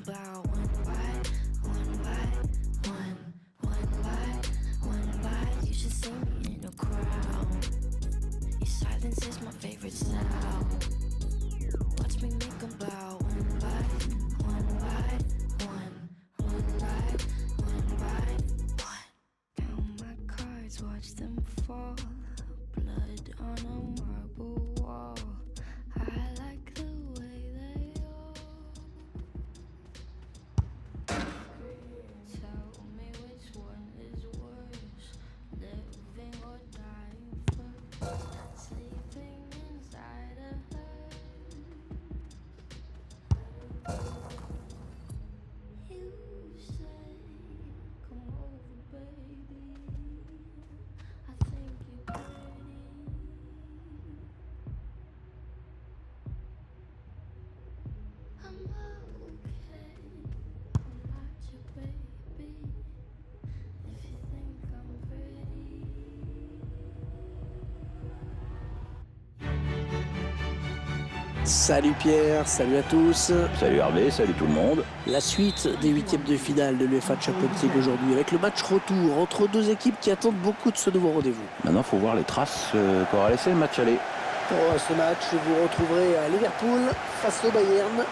about one bite. You should see me in a crowd. Your silence is my favorite sound. Watch me make 'em bow. One bite. Count my cards, watch them fall. Blood on a marble wall. I like the way they all. Tell me which one is worse, living or dying first. Sleeping inside a hearse. You say, come over, baby. I think you're pretty. I'm okay. I'm not your baby. If you think I'm pretty. Salut Pierre, salut à tous. Salut Hervé, salut tout le monde. La suite des huitièmes de finale de l'UEFA Champions League aujourd'hui avec le match retour entre deux équipes qui attendent beaucoup de ce nouveau rendez-vous. Maintenant, il faut voir les traces qu'aura laissé le match aller. Pour ce match, vous retrouverez à Liverpool face au Bayern.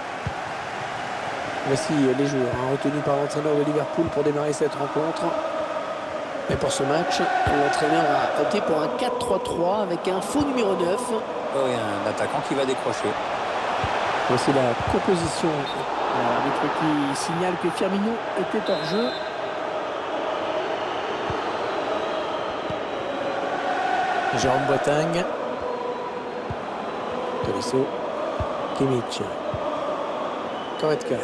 Voici les joueurs retenus par l'entraîneur de Liverpool pour démarrer cette rencontre. Et pour ce match, l'entraîneur a opté pour un 4-3-3 avec un faux numéro 9. Oui, un attaquant qui va décrocher. Voici la composition. L'arbitre qui signale que Firmino était hors jeu. Jérôme Boateng. Tolisso. Kimmich. Goretzka.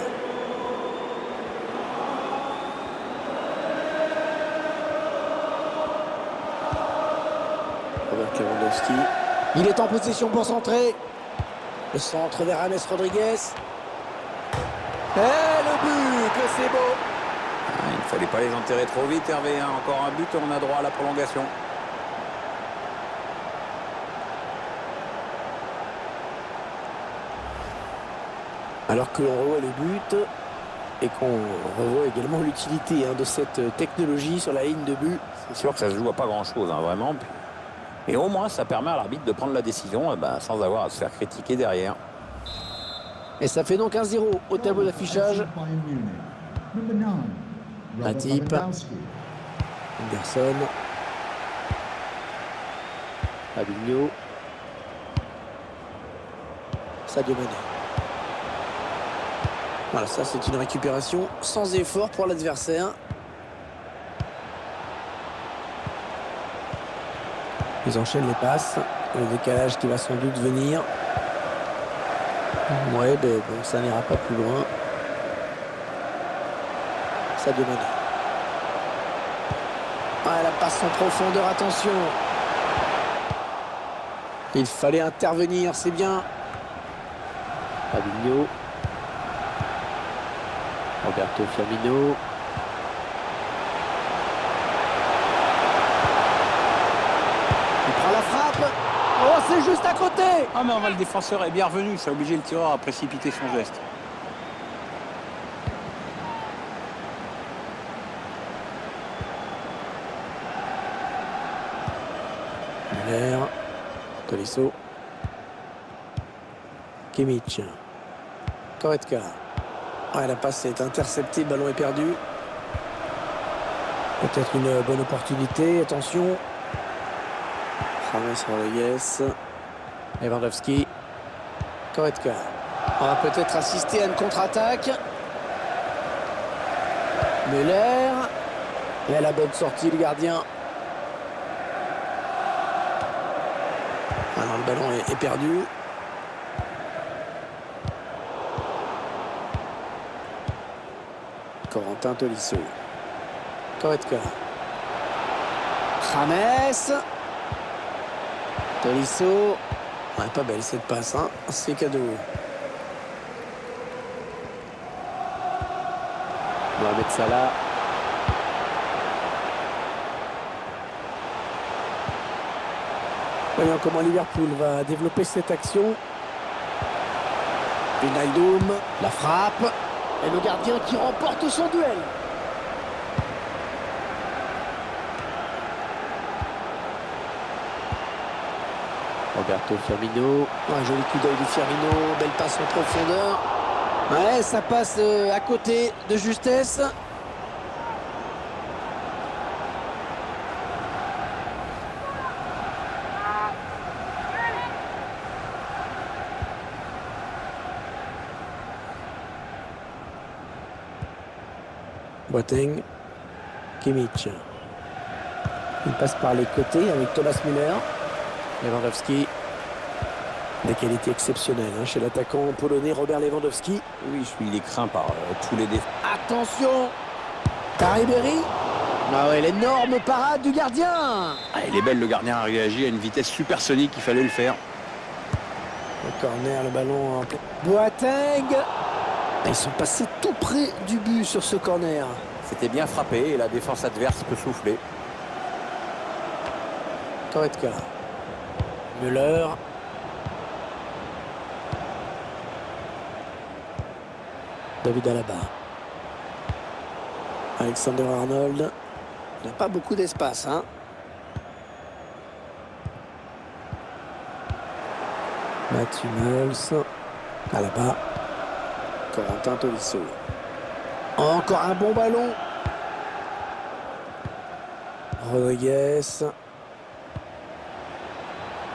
Robert Lewandowski. Il est en position pour centrer. Le centre vers James Rodriguez. Et le but, que c'est beau. Il ne fallait pas les enterrer trop vite, Hervé. Encore un but et on a droit à la prolongation. Alors que l'on revoit le but et qu'on revoit également l'utilité de cette technologie sur la ligne de but. C'est sûr que ça se joue à pas grand-chose, vraiment. Et au moins, ça permet à l'arbitre de prendre la décision sans avoir à se faire critiquer derrière. Et ça fait donc 1-0 au tableau d'affichage. Matip. Anderson. Fabinho. Sadio Mané. Voilà, ça c'est une récupération sans effort pour l'adversaire. Ils enchaînent les passes. Le décalage qui va sans doute venir. Ouais, bon, ça n'ira pas plus loin. Sadio Mané. La passe en profondeur, attention. Il fallait intervenir, c'est bien. Fabinho. Roberto Firmino. Il prend la frappe. Oh, c'est juste à côté. Ah mais le défenseur est bien revenu, ça a obligé le tireur à précipiter son geste. Müller. Tolisso. Kimmich. Goretzka. La passe est interceptée, ballon est perdu. Peut-être une bonne opportunité, attention. James Rodriguez. Lewandowski. Goretzka. On va peut-être assister à une contre-attaque. Müller. Et à la bonne sortie, le gardien. Alors le ballon est perdu. Corentin Tolisso. Goretzka. James. Tolisso. Pas belle cette passe, c'est cadeau. Mohamed Salah. Voyons comment Liverpool va développer cette action. Wijnaldum, la frappe. Et le gardien qui remporte son duel. Roberto Firmino. Un joli coup d'œil de Firmino. Belle passe en profondeur. Ouais, ça passe à côté de justesse. Boateng, Kimmich. Il passe par les côtés avec Thomas Müller. Lewandowski. Des qualités exceptionnelles chez l'attaquant polonais Robert Lewandowski. Oui, il est craint par tous les défauts. Attention, Ribéry. Ah ouais, l'énorme parade du gardien. Ah, il est belle, le gardien a réagi à une vitesse supersonique, il fallait le faire. Le corner, le ballon en plein. Boateng. Ils sont passés tout près du but sur ce corner. C'était bien frappé et la défense adverse peut souffler. Goretzka. Müller. David Alaba. Alexander Arnold. Il n'a pas beaucoup d'espace. Mats Hummels. Alaba. Corentin Tolisso. Encore un bon ballon. Rodriguez.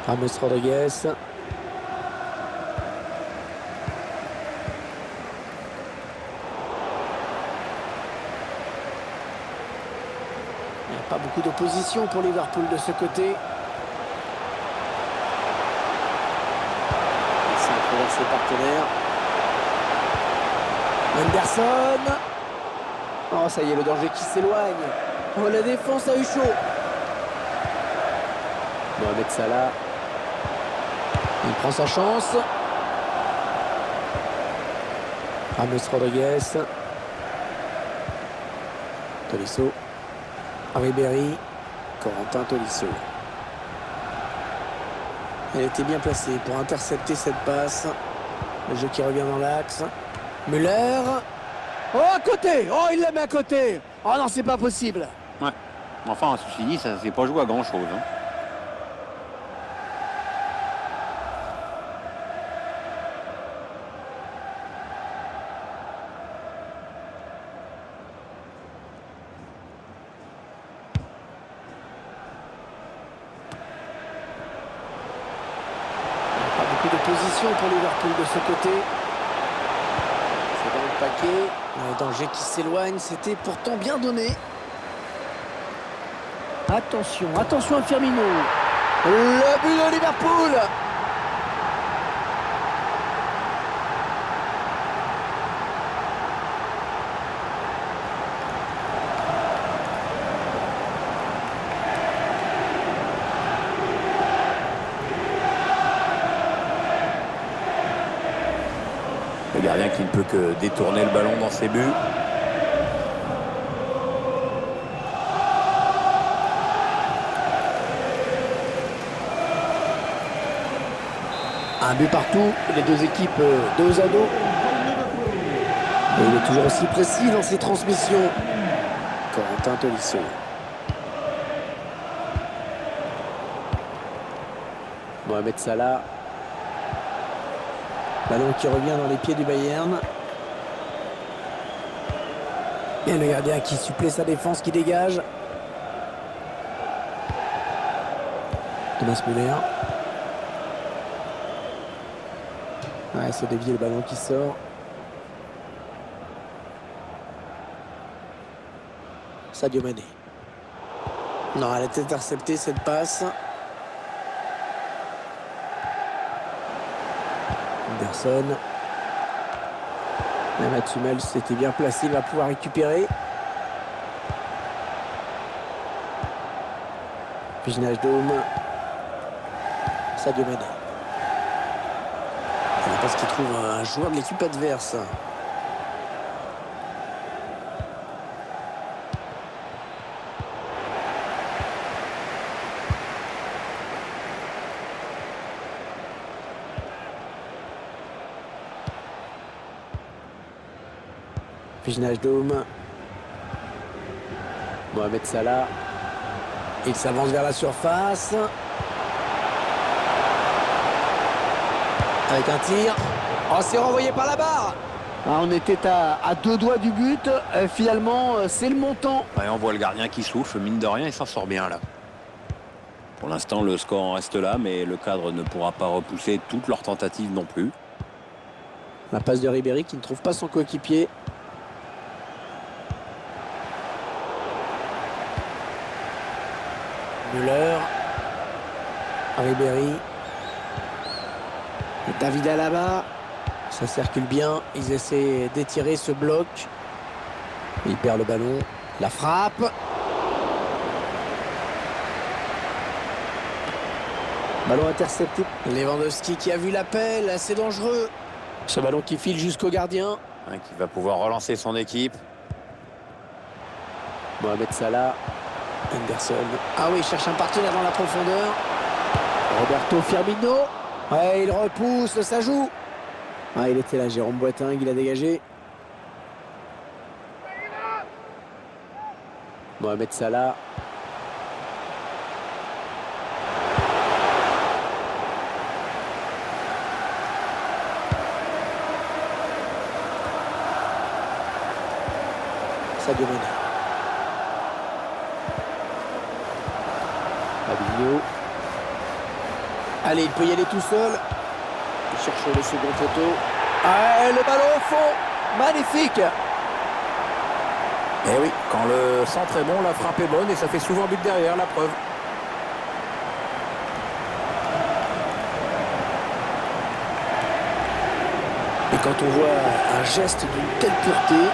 James Rodriguez. Il n'y a pas beaucoup d'opposition pour Liverpool de ce côté. C'est à travers ses partenaires. Anderson. Oh, ça y est, le danger qui s'éloigne. Oh, la défense a eu chaud. Mohamed Salah. Il prend sa chance. James Rodriguez. Tolisso. Ribéry. Corentin Tolisso. Elle était bien placée pour intercepter cette passe. Le jeu qui revient dans l'axe. Müller. Oh, à côté. Oh, il la met à côté. Oh non, c'est pas possible. Ouais. Enfin, ceci dit, ça ne s'est pas joué à grand-chose. Pas beaucoup de position pour Liverpool de ce côté. C'est dans le paquet. Le danger qui s'éloigne, c'était pourtant bien donné. Attention, attention à Firmino. Le but de Liverpool. Le gardien qui ne peut que détourner le ballon dans ses buts. Un but partout, les deux équipes dos à dos. Et il est toujours aussi précis dans ses transmissions. Corentin Tolisso. Mohamed Salah. Ballon qui revient dans les pieds du Bayern. Et le gardien qui supplée sa défense, qui dégage. Thomas Müller. Ouais, c'est dévié le ballon qui sort. Sadio Mané. Non, elle est interceptée cette passe. Anderson. Mats Hummels s'était bien placé, il va pouvoir récupérer. Piginage d'Homme. Sadio Mané. Parce qu'il trouve un joueur de l'équipe adverse. Pijnage Dôme. Mohamed Salah. Il s'avance vers la surface. Avec un tir. Oh, c'est renvoyé par la barre. Ah, on était à deux doigts du but. Finalement, c'est le montant. Ouais, on voit le gardien qui souffle, mine de rien, il s'en sort bien là. Pour l'instant, le score en reste là, mais le cadre ne pourra pas repousser toutes leurs tentatives non plus. La passe de Ribéry qui ne trouve pas son coéquipier. Müller. Ribéry. Et David Alaba. Ça circule bien. Ils essaient d'étirer ce bloc. Il perd le ballon. La frappe. Ballon intercepté. Lewandowski qui a vu l'appel. C'est dangereux. Ce ballon qui file jusqu'au gardien. Qui va pouvoir relancer son équipe. Mohamed Salah. Henderson. Ah oui, il cherche un partenaire dans la profondeur. Roberto Firmino. Ouais, il repousse, ça joue. Ah, il était là, Jérôme Boateng, il a dégagé. Mohamed Salah. Sadio Mané. Fabinho. Allez, il peut y aller tout seul. Il cherche le second poteau. Ah, le ballon au fond. Magnifique. Eh oui, quand le centre est bon, la frappe est bonne et ça fait souvent but derrière, la preuve. Et quand on voit un geste d'une telle pureté,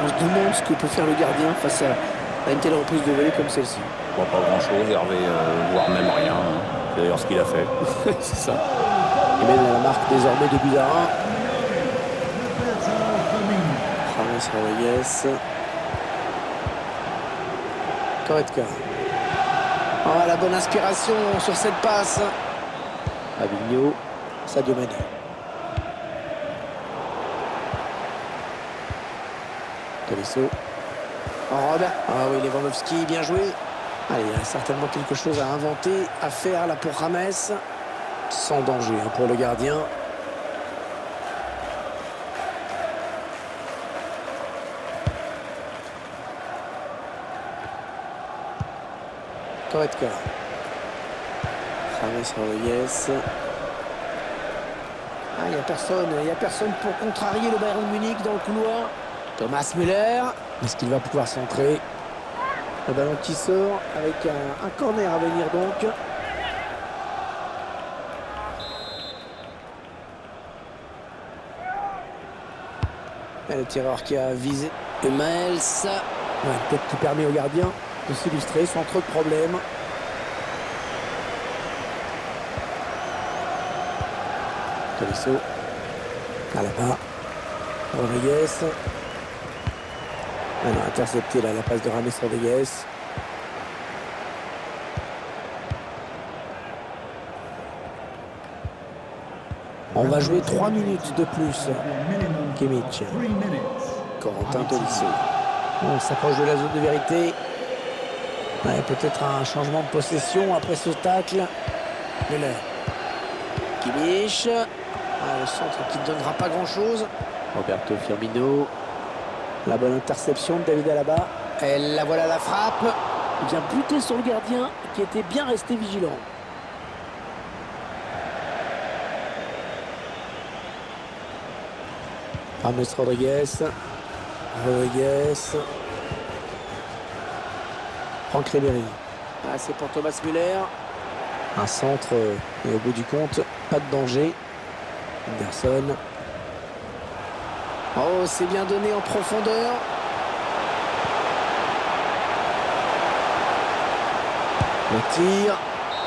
on se demande ce que peut faire le gardien face à une telle reprise de volée comme celle-ci. Bon, pas grand-chose, Hervé, voire même rien. C'est d'ailleurs ce qu'il a fait. C'est ça. Il mène à la marque désormais de but à 1. James Rodriguez. Goretzka. Oh, la bonne inspiration sur cette passe. Fabinho. Sadio Mané. Tolisso. Oh, Robert. Ah oui, Lewandowski, bien joué. Allez, il y a certainement quelque chose à inventer, à faire là pour James. Sans danger hein, pour le gardien. Goretzka. James Rodriguez. Ah, il n'y a personne pour contrarier le Bayern Munich dans le couloir. Thomas Müller. Est-ce qu'il va pouvoir centrer? Le ballon qui sort avec un corner à venir donc. Et le tireur qui a visé Hummels. Ouais, peut-être qui permet au gardien de s'illustrer sans trop de problèmes. Tolisso. Alaba. Rodriguez. On a intercepté là, la passe de James Rodriguez. On va jouer 3 minutes de plus. Kimmich. Corentin Tolisso. On s'approche de la zone de vérité. Ouais, peut-être un changement de possession après ce tacle. Müller. Kimmich. Ah, le centre qui ne donnera pas grand-chose. Roberto Firmino. La bonne interception de David Alaba. Et la voilà la frappe. Il vient buter sur le gardien qui était bien resté vigilant. James Rodriguez. Franck Ribéry. Ah, c'est pour Thomas Müller. Un centre et au bout du compte, pas de danger. Henderson. Oh, c'est bien donné en profondeur. Le tir.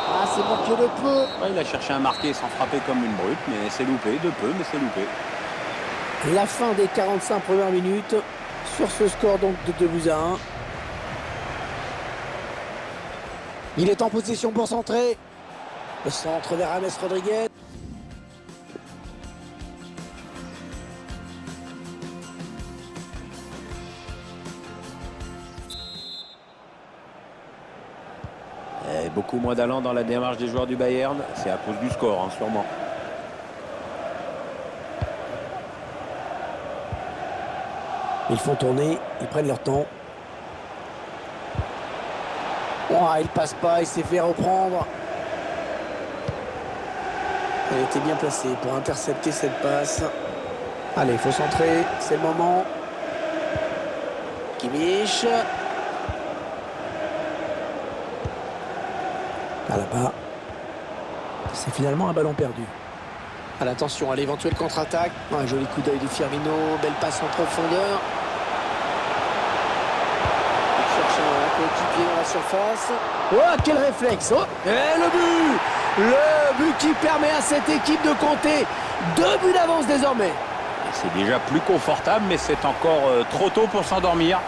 Ah, c'est manqué de peu. Ouais, il a cherché à marquer sans frapper comme une brute, mais c'est loupé, de peu, mais c'est loupé. La fin des 45 premières minutes sur ce score donc de 2-1. Il est en position pour centrer. Le centre vers James Rodriguez. Et beaucoup moins d'allant dans la démarche des joueurs du Bayern. C'est à cause du score, hein, sûrement. Ils font tourner, ils prennent leur temps. Oh, il passe pas, il s'est fait reprendre. Elle était bien placée pour intercepter cette passe. Allez, il faut centrer, c'est le moment. Kimmich. À là-bas. C'est finalement un ballon perdu. À l'attention à l'éventuelle contre-attaque. Un joli coup d'œil de Firmino, belle passe en profondeur. Il cherche un coéquipier dans la surface. Oh, quel réflexe! Oh, et le but! Le but qui permet à cette équipe de compter 2 buts d'avance désormais. C'est déjà plus confortable, mais c'est encore trop tôt pour s'endormir.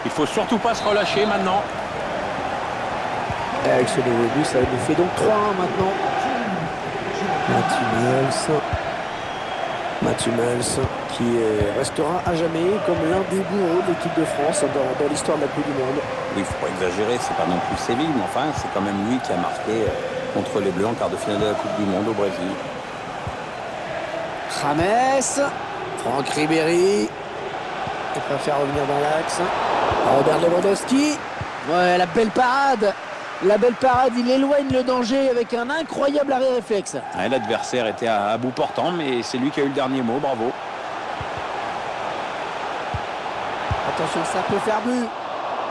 Il faut surtout pas se relâcher maintenant. Et avec ce nouveau but, ça nous fait donc 3-1 maintenant. Mathieu Mels qui restera à jamais comme l'un des bourreaux de l'équipe de France dans l'histoire de la Coupe du Monde. Oui, il faut pas exagérer, c'est pas non plus Séville, mais enfin, c'est quand même lui qui a marqué contre les Bleus en quart de finale de la Coupe du Monde au Brésil. James, Franck Ribéry, il préfère revenir dans l'axe. Robert Lewandowski, ouais, la belle parade. La belle parade, il éloigne le danger avec un incroyable arrêt réflexe. Ouais, l'adversaire était à bout portant, mais c'est lui qui a eu le dernier mot, bravo. Attention, ça peut faire but.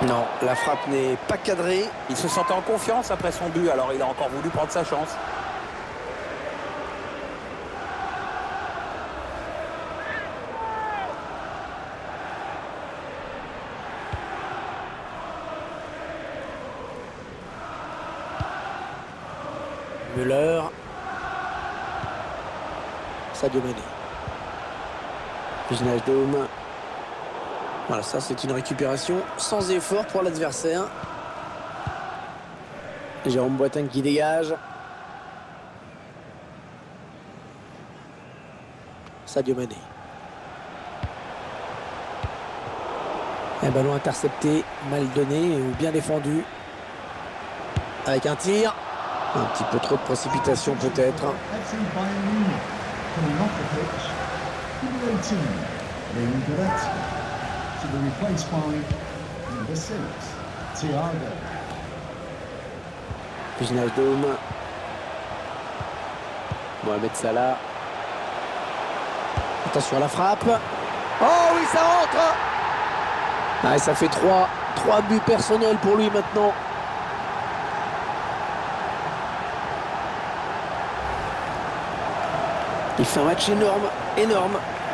Non, la frappe n'est pas cadrée. Il se sentait en confiance après son but, alors il a encore voulu prendre sa chance. Müller. Sadio Mané. Wijnaldum. Voilà, ça c'est une récupération sans effort pour l'adversaire. Jérôme Boateng qui dégage. Sadio Mané. Un ballon intercepté, mal donné, bien défendu. Avec un tir. Un petit peu trop de précipitation peut-être. Wijnaldum. Mohamed Salah. Attention à la frappe. Oh oui, ça rentre. Ah, ça fait 3 buts personnels pour lui maintenant. Il fait un match énorme.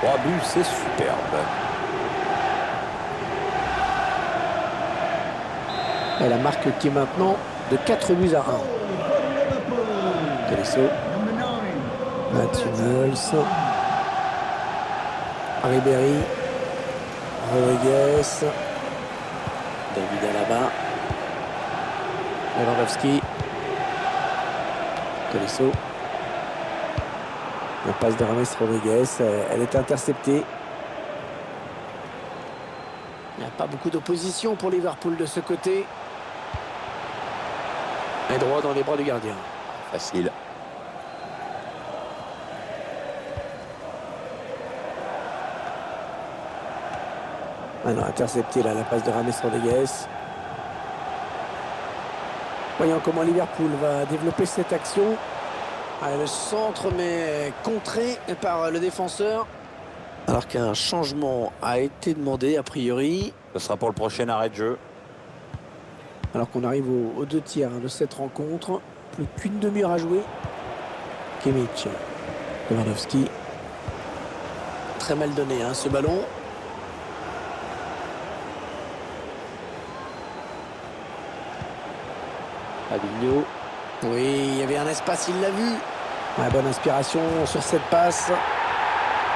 3 buts, c'est superbe. Et la marque qui est maintenant de 4 buts à 1. Tolisso. Mathieu Mels. Ribéry. Rodriguez. David Alaba. Lewandowski. Tolisso. La passe de James Rodriguez, elle est interceptée. Il n'y a pas beaucoup d'opposition pour Liverpool de ce côté. Et droit dans les bras du gardien. Facile. Maintenant intercepté là, la passe de James Rodriguez. Voyons comment Liverpool va développer cette action. Ah, le centre mais contré par le défenseur. Alors qu'un changement a été demandé a priori. Ce sera pour le prochain arrêt de jeu. Alors qu'on arrive aux 2 tiers de cette rencontre. Plus qu'une demi-heure à jouer. Kimmich. Lewandowski. Très mal donné ce ballon. Fabinho. Oui, il y avait un espace, il l'a vu. Ouais, bonne inspiration sur cette passe.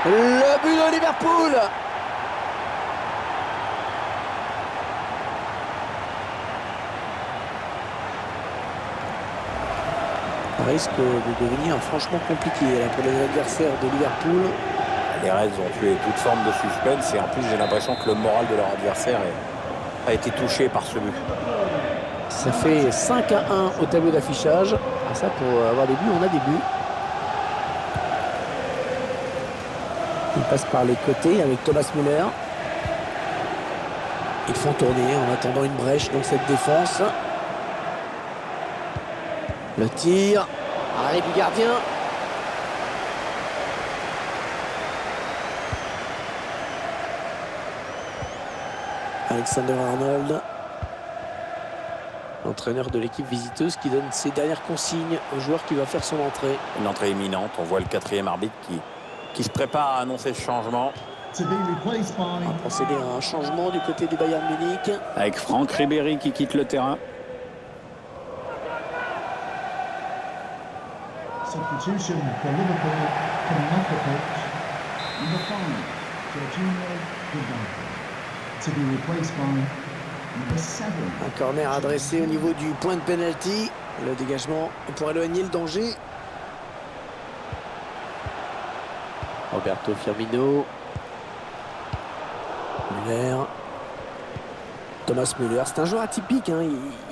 Le but de Liverpool. Ça risque de devenir franchement compliqué là, pour les adversaires de Liverpool. Les Reds ont tué toute forme de suspense et en plus j'ai l'impression que le moral de leur adversaire a été touché par ce but. Ça fait 5-1 au tableau d'affichage. Ah, ça, pour avoir des buts, on a des buts. Il passe par les côtés avec Thomas Müller. Ils font tourner en attendant une brèche dans cette défense. Le tir. Arrêt du gardien. Alexander Arnold, l'entraîneur de l'équipe visiteuse, qui donne ses dernières consignes au joueur qui va faire son entrée. Une entrée imminente. On voit le 4e arbitre qui se prépare à annoncer ce changement. On va procéder à un changement du côté du Bayern Munich. Avec Franck Ribéry qui quitte le terrain. Substitution for Liverpool coming off the pitch. Number 5, Jorginho Vidal. To be replaced by number 7. Un corner adressé au niveau du point de pénalty. Le dégagement pour éloigner le danger. Roberto Firmino. Müller. Thomas Müller, c'est un joueur atypique, hein.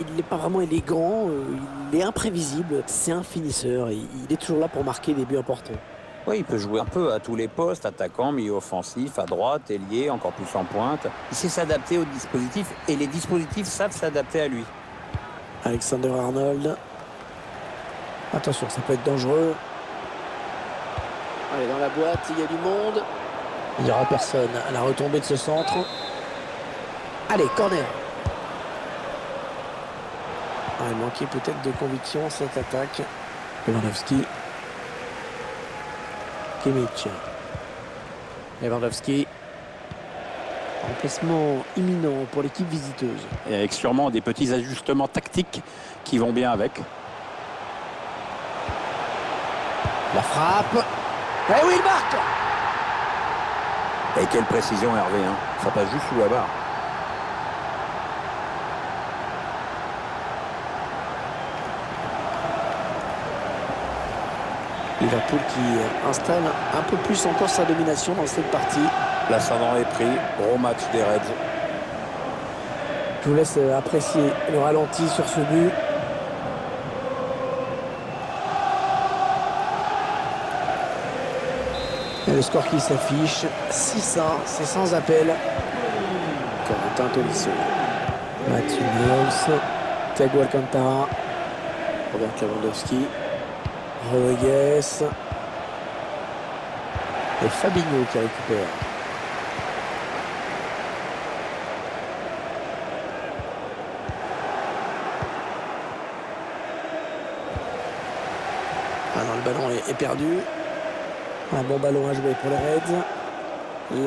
Il n'est pas vraiment élégant, il est imprévisible, c'est un finisseur, il est toujours là pour marquer des buts importants. Oui, il peut jouer un peu à tous les postes, attaquant, milieu offensif, à droite, ailier, encore plus en pointe. Il sait s'adapter aux dispositifs et les dispositifs savent s'adapter à lui. Alexander Arnold. Attention, ça peut être dangereux. Allez, dans la boîte, il y a du monde. Il n'y aura personne à la retombée de ce centre. Allez, corner. Ah, il manquait peut-être de conviction cette attaque. Lewandowski. Kimmich. Lewandowski. Remplacement imminent pour l'équipe visiteuse. Et avec sûrement des petits ajustements tactiques qui vont bien avec. La frappe. Eh oui, il marque. Et quelle précision, Hervé, hein. Ça passe juste sous la barre. Liverpool qui installe un peu plus encore sa domination dans cette partie. L'ascendant est pris. Gros match des Reds. Je vous laisse apprécier le ralenti sur ce but. Et le score qui s'affiche, 6-1, c'est sans appel. Corentin Tolisso, Mathieu Neuhaus, Thiago Alcantara, Robert Lewandowski, Rodriguez et Fabinho qui récupère. Ah non, le ballon est perdu. Un bon ballon à jouer pour les Reds.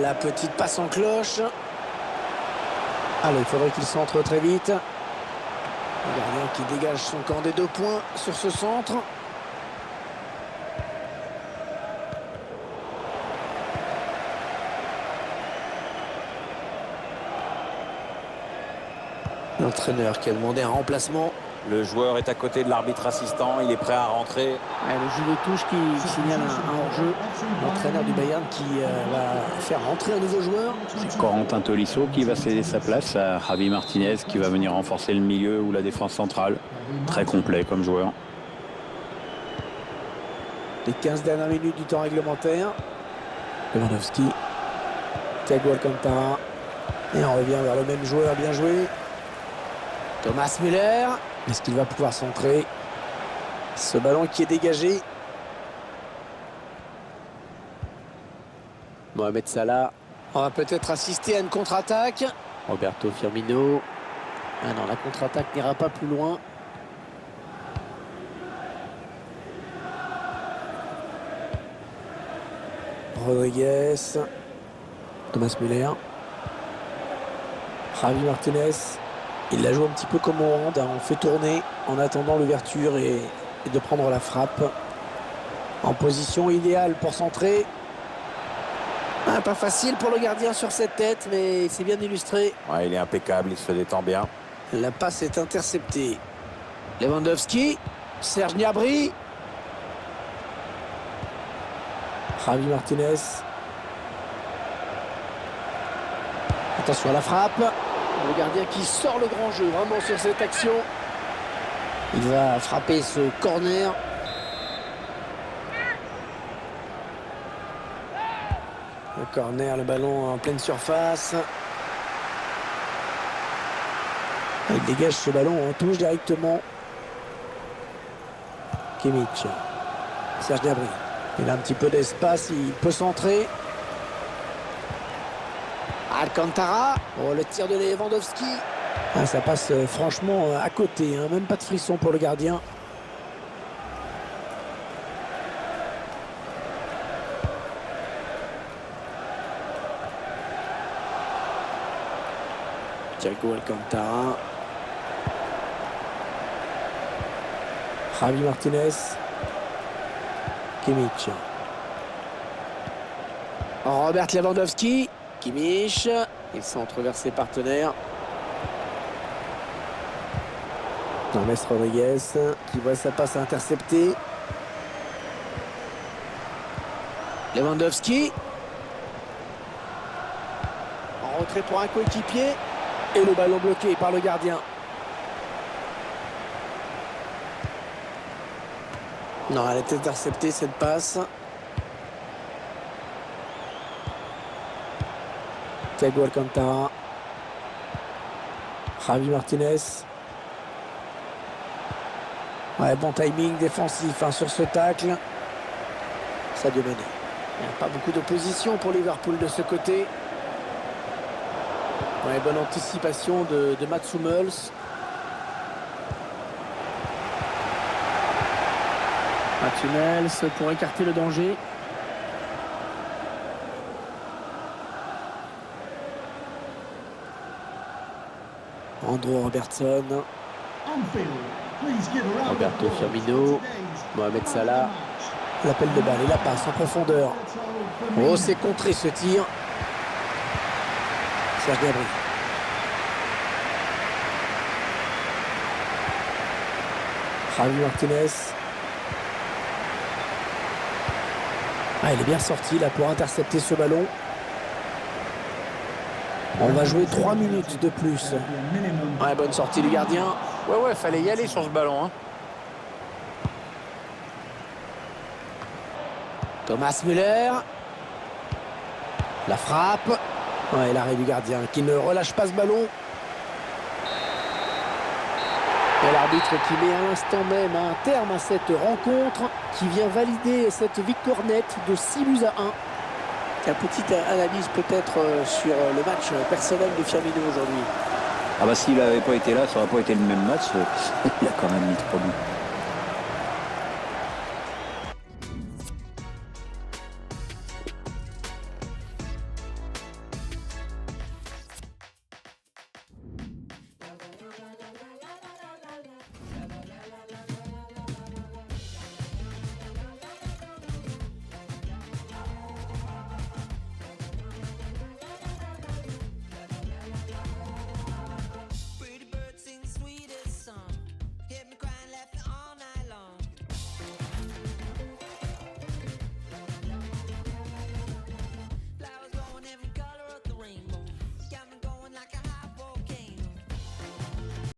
La petite passe en cloche. Allez, il faudrait qu'il centre très vite. Le gardien qui dégage son camp des 2 points sur ce centre. L'entraîneur qui a demandé un remplacement. Le joueur est à côté de l'arbitre assistant. Il est prêt à rentrer. Le jeu de touche qui signale un hors-jeu. L'entraîneur du Bayern qui va faire rentrer un nouveau joueur. C'est Corentin Tolisso qui va céder sa place à Javi Martinez qui va venir renforcer le milieu ou la défense centrale. Très complet comme joueur. Les 15 dernières minutes du temps réglementaire. Lewandowski. Thiago Alcantara. Et on revient vers le même joueur, bien joué. Thomas Müller. Est-ce qu'il va pouvoir centrer? Ce ballon qui est dégagé. Mohamed Salah. On va peut-être assister à une contre-attaque. Roberto Firmino. Ah non, la contre-attaque n'ira pas plus loin. Rodriguez. Thomas Müller. Javi Martinez. Il la joue un petit peu comme au hand, hein. On fait tourner en attendant l'ouverture et de prendre la frappe. En position idéale pour centrer. Ah, pas facile pour le gardien sur cette tête, mais c'est bien illustré. Ouais, il est impeccable, il se détend bien. La passe est interceptée. Lewandowski, Serge Gnabry. Javi Martinez. Attention à la frappe. Le gardien qui sort le grand jeu vraiment sur cette action. Il va frapper ce corner. Le corner, le ballon en pleine surface. Il dégage ce ballon en touche directement. Kimmich. Serge Gnabry. Il a un petit peu d'espace, il peut centrer. Alcantara. Oh, le tir de Lewandowski. Ah, ça passe franchement à côté, hein. Même pas de frisson pour le gardien. Thiago Alcantara. Javi Martinez. Kimmich. Robert Lewandowski. Kimmich. Il centre vers ses partenaires. James Rodriguez qui voit sa passe interceptée. Lewandowski. En retrait pour un coéquipier. Et le ballon bloqué par le gardien. Non, elle est interceptée cette passe. Thiago Alcantara. Javi Martinez. Ouais, bon timing défensif hein, sur ce tacle. Sadio Mané. Il n'y a pas beaucoup d'opposition pour Liverpool de ce côté. Ouais, bonne anticipation de Mats Hummels. Mats Hummels pour écarter le danger. Andrew Robertson. Roberto Firmino. Mohamed Salah. L'appel de balle et la passe en profondeur. Oh, c'est contré ce tir. Serge Gnabry. Javi Martinez. Ah, il est bien sorti là pour intercepter ce ballon. On va jouer 3 minutes de plus. Ouais, bonne sortie du gardien. Ouais, fallait y aller sur ce ballon. Hein. Thomas Müller. La frappe. Ouais, l'arrêt du gardien qui ne relâche pas ce ballon. Et l'arbitre qui met à l'instant même un terme à cette rencontre, qui vient valider cette victoire nette de 6-1. Une petite analyse peut-être sur le match personnel de Firmino aujourd'hui. Ah bah s'il n'avait pas été là, ça n'aurait pas été le même match. Il a quand même mis 3 buts.